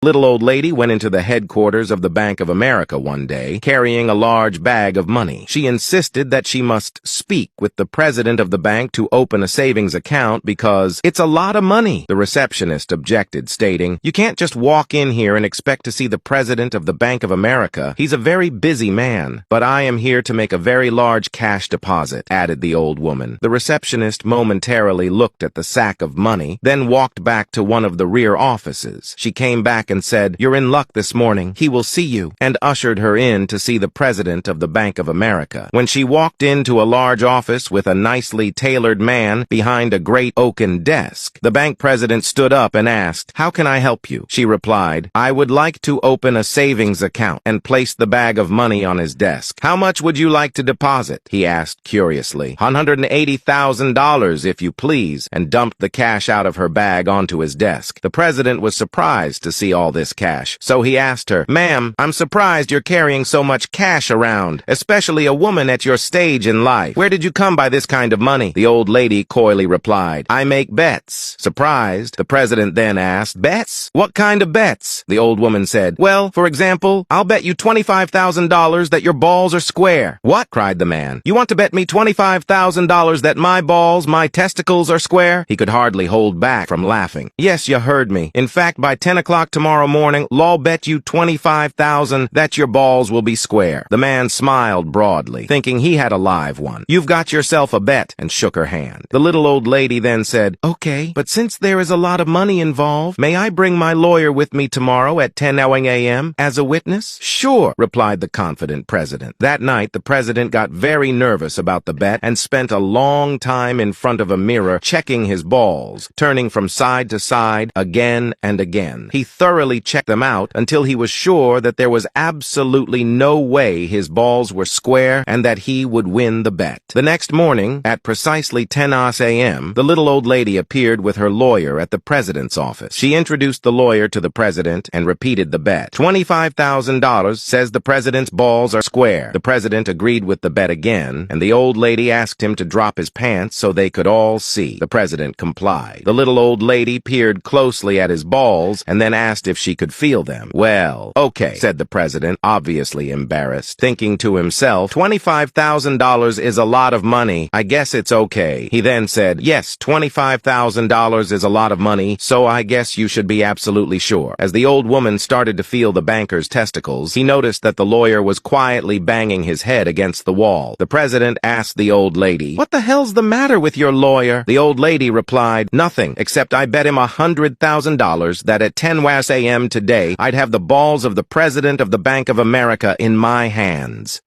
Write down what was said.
Little old lady went into the headquarters of the Bank of America one day, carrying a large bag of money. She insisted that she must speak with the president of the bank to open a savings account because it's a lot of money. The receptionist objected, stating, "You can't just walk in here and expect to see the president of the Bank of America. He's a very busy man. But I am here to make a very large cash deposit," added the old woman. The receptionist momentarily looked at the sack of money, then walked back to one of the rear offices. She came back and said, "You're in luck this morning. He will see you," and ushered her in to see the president of the Bank of America. When she walked into a large office with a nicely tailored man behind a great oaken desk, the bank president stood up and asked, "How can I help you?" She replied, "I would like to open a savings account," and placed the bag of money on his desk. "How much would you like to deposit?" he asked curiously. $180,000, if you please," and dumped the cash out of her bag onto his desk. The president was surprised to see all this cash, so he asked her, "Ma'am, I'm surprised you're carrying so much cash around, especially a woman at your stage in life. Where did you come by this kind of money?" The old lady coyly replied, "I make bets." Surprised, the president then asked, "Bets? What kind of bets?" The old woman said, "Well, for example, I'll bet you $25,000 that your balls are square." "What?" cried the man. "You want to bet me $25,000 that my balls, my testicles are square?" He could hardly hold back from laughing. "Yes, you heard me. In fact, by 10 o'clock tomorrow morning, I'll bet you $25,000 that your balls will be square." The man smiled broadly, thinking he had a live one. "You've got yourself a bet," and shook her hand. The little old lady then said, "Okay, but since there is a lot of money involved, may I bring my lawyer with me tomorrow at 10 a.m. as a witness?" "Sure," replied the confident president. That night, the president got very nervous about the bet and spent a long time in front of a mirror checking his balls, turning from side to side again and again. He thoroughly checked them out until he was sure that there was absolutely no way his balls were square and that he would win the bet. The next morning, at precisely 10 a.m., the little old lady appeared with her lawyer at the president's office. She introduced the lawyer to the president and repeated the bet. $25,000 says the president's balls are square. The president agreed with the bet again, and the old lady asked him to drop his pants so they could all see. The president complied. The little old lady peered closely at his balls and then asked if she could feel them. "Well, okay," said the president, obviously embarrassed, thinking to himself, $25,000 is a lot of money. I guess it's okay. He then said, "Yes, $25,000 is a lot of money, so I guess you should be absolutely sure." As the old woman started to feel the banker's testicles, he noticed that the lawyer was quietly banging his head against the wall. The president asked the old lady, "What the hell's the matter with your lawyer?" The old lady replied, "Nothing, except I bet him $100,000 that at 10 a.m. today, I'd have the balls of the president of the Bank of America in my hands."